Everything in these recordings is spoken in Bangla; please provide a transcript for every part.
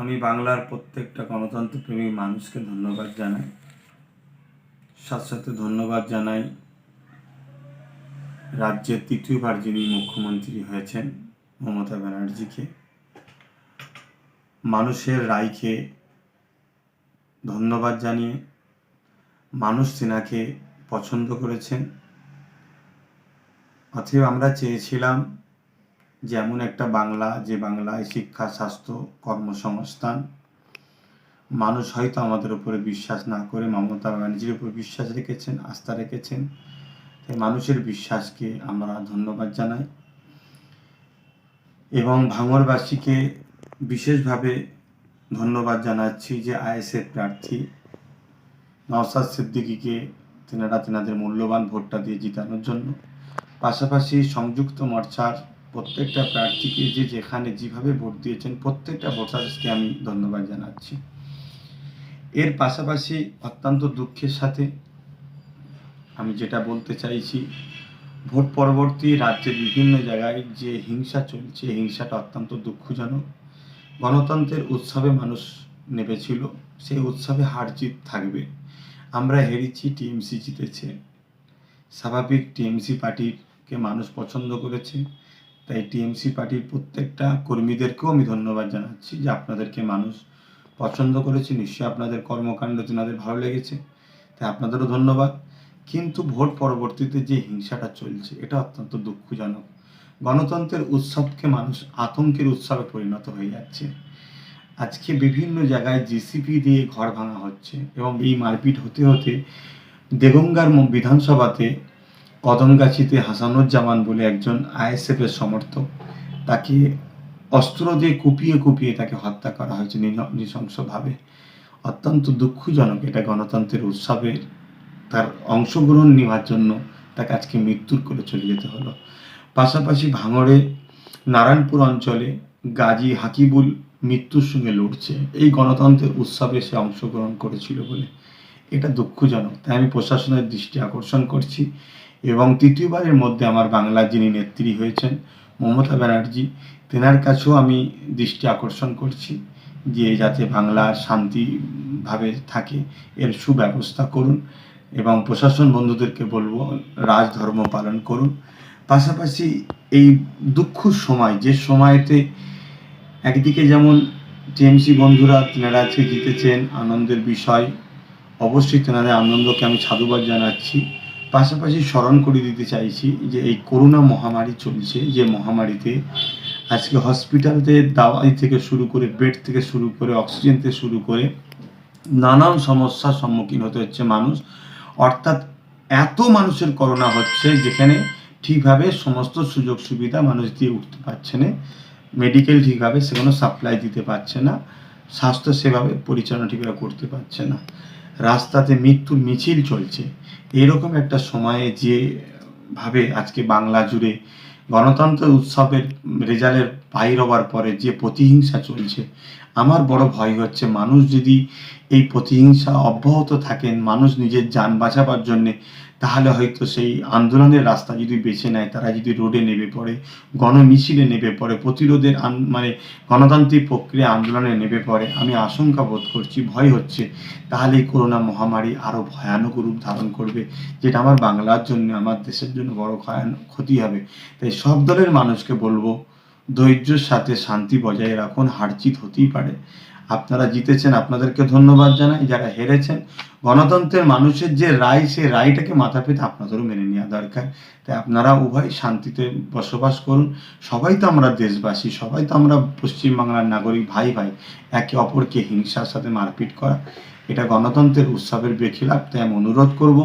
আমি বাংলার প্রত্যেকটা গণতন্ত্রপ্রেমী মানুষকে ধন্যবাদ জানাই। সাথে সাথে ধন্যবাদ জানাই রাজ্যের তৃতীয়বার যিনি মুখ্যমন্ত্রী হয়েছেন মমতা ব্যানার্জিকে। মানুষের রায়কে ধন্যবাদ জানিয়ে মানুষ তেনাকে পছন্দ করেছেন। অতএব আমরা চেয়েছিলাম যে এমন একটা বাংলা, যে বাংলায় শিক্ষা, স্বাস্থ্য, কর্মসংস্থান, মানুষ হয়তো আমাদের উপরে বিশ্বাস না করে মমতা ব্যানার্জির উপর বিশ্বাস রেখেছেন, আস্থা রেখেছেন। তাই মানুষের বিশ্বাসকে আমরা ধন্যবাদ জানাই এবং ভাঙড়বাসীকে বিশেষভাবে ধন্যবাদ জানাচ্ছি যে আইএসএফ প্রার্থী নওশাদ সিদ্দিকীকে তেনাদের মূল্যবান ভোটটা দিয়ে জিতানোর জন্য। পাশাপাশি সংযুক্ত মোর্চার প্রত্যেকটা প্রার্থীকে যেখানে যেভাবে ভোট দিয়েছেন প্রত্যেকটা ভোটারকে আমি ধন্যবাদ জানাচ্ছি। এর পাশাপাশি অত্যন্ত দুঃখের সাথে আমি যেটা বলতে চাইছি, ভোট পরবর্তী রাজ্যের বিভিন্ন জায়গায় যে হিংসা চলছে, হিংসাটা অত্যন্ত দুঃখজনক। গণতন্ত্রের উৎসবে মানুষ নেমেছিল, সেই উৎসবে হার জিত থাকবে। আমরা হেরেছি, টিএমসি জিতেছে, স্বাভাবিক। টিএমসি পার্টিকে মানুষ পছন্দ করেছে, তাই টিএমসি পার্টির প্রত্যেকটা কর্মীদেরকেও আমি ধন্যবাদ জানাচ্ছি যে আপনাদেরকে মানুষ পছন্দ করেছে। নিশ্চয়ই আপনাদের কর্মকাণ্ড তেনাদের ভালো লেগেছে, তাই আপনাদেরও ধন্যবাদ। কিন্তু ভোট পরবর্তীতে যে হিংসাটা চলছে এটা অত্যন্ত দুঃখজনক। গণতন্ত্রের উৎসবকে মানুষ আতঙ্কের উৎসবে পরিণত হয়ে যাচ্ছে। আজকে বিভিন্ন জায়গায় জিসিপি দিয়ে ঘর ভাঙা হচ্ছে এবং এই মারপিট হতে হতে দেগঙ্গার বিধানসভাতে কদমগাছিতে হাসানুজ্জামান বলে একজন আইএসএফের সমর্থক, তাকে অস্ত্র দিয়ে কুপিয়ে তাকে হত্যা করা হয়েছে নৃশংসভাবে। অত্যন্ত দুঃখজনক। এটা গণতন্ত্রের উৎসবে তার অংশগ্রহণ নেওয়ার জন্য তাকে আজকে মৃত্যুর করে চলে যেতে হলো। পাশাপাশি ভাঙড়ে নারায়ণপুর অঞ্চলে গাজী হাকিবুল মৃত্যুর সঙ্গে লড়ছে এই গণতন্ত্রের উৎসবে সে অংশগ্রহণ করেছিল বলে। এটা দুঃখজনক। তাই আমি প্রশাসনের দৃষ্টি আকর্ষণ করছি এবং তৃতীয়বারের মধ্যে আমার বাংলার যিনি নেত্রী হয়েছেন মমতা ব্যানার্জি, তেনার কাছেও আমি দৃষ্টি আকর্ষণ করছি যে যাতে বাংলা শান্তিভাবে থাকে এর সুব্যবস্থা করুন এবং প্রশাসন বন্ধুদেরকে বলবো রাজধর্ম পালন করুন। পাশাপাশি এই দুঃখ সময়, যে সময়তে একদিকে যেমন টিএমসি বন্ধুরা তেনারা আজকে জিতেছেন, আনন্দের বিষয়, অবশ্যই তেনাদের আনন্দকে আমি সাধুবাদ জানাচ্ছি। পাশাপাশি স্মরণ করে দিতে চাইছি যে এই করোনা মহামারী চলছে, যে মহামারীতে আজকে হসপিটালতে দাওয়াই থেকে শুরু করে, বেড থেকে শুরু করে, অক্সিজেন থেকে শুরু করে নানান সমস্যার সম্মুখীন হতে হচ্ছে মানুষ। অর্থাৎ এত মানুষের করোনা হচ্ছে যেখানে ঠিকভাবে সমস্ত সুযোগ সুবিধা মানুষ দিয়ে উঠতে পারছে না, মেডিকেল ঠিকভাবে সেগুলো সাপ্লাই দিতে পারছে না, স্বাস্থ্য সেভাবে পরিচালনা ঠিকভাবে করতে পারছে না, রাস্তাতে মৃত্যুর মিছিল চলছে। এরকম একটা সময়ে যেভাবে আজকে বাংলা জুড়ে গণতন্ত্র উৎসবের রেজাল্টের বাইর হওয়ার পরে যে প্রতিহিংসা চলছে, আমার বড় ভয় হচ্ছে মানুষ যদি এই প্রতিহিংসা অব্যাহত থাকেন, মানুষ নিজের যান বাঁচাবার জন্যে, তাহলে হয়তো সেই আন্দোলনের রাস্তা যদি বেছে নেয়, তারা যদি রোডে নেমে পড়ে, গণমিছিলে নেমে পড়ে, প্রতিরোধের গণতান্ত্রিক প্রক্রিয়া আন্দোলনে নেমে পড়ে, আমি আশঙ্কা বোধ করছি, ভয় হচ্ছে, তাহলে এই করোনা মহামারী আরও ভয়ানক রূপ ধারণ করবে, যেটা আমার বাংলার জন্য, আমার দেশের জন্য বড় ক্ষতি হবে। তাই সব দলের মানুষকে বলবো ধৈর্যের সাথে শান্তি বজায় রাখুন। হার জিত হতেই পারে, আপনারা জিতেছেন, আপনাদেরকে ধন্যবাদ জানাই। যারা হেরেছেন, গণতন্ত্রের মানুষের যে রায়, সেই রায়টাকে মাথা পেতে আপনাদেরও মেনে নেওয়া দরকার। তাই আপনারা উভয় শান্তিতে বসবাস করুন। সবাই তো আমরা দেশবাসী, সবাই তো আমরা পশ্চিমবাংলার নাগরিক, ভাই ভাই। একে অপরকে হিংসার সাথে মারপিট করা এটা গণতন্ত্রের উৎসবের বেখিলাফ। তাই আমি অনুরোধ করব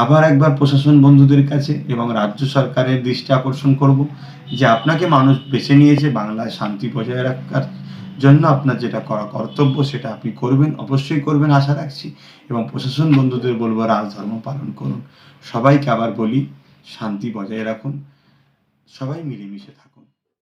আবার একবার প্রশাসন বন্ধুদের কাছে এবং রাজ্য সরকারের দৃষ্টি আকর্ষণ করব যে আপনাকে মানুষ বেছে নিয়েছে বাংলায় শান্তি বজায় রাখার জন্য। আপনার যেটা করা কর্তব্য সেটা আপনি করবেন, অবশ্যই করবেন আশা রাখছি। এবং প্রশাসন বন্ধুদের বলবো রাজধর্ম পালন করুন। সবাইকে আবার বলি শান্তি বজায় রাখুন, সবাই মিলেমিশে থাকুন।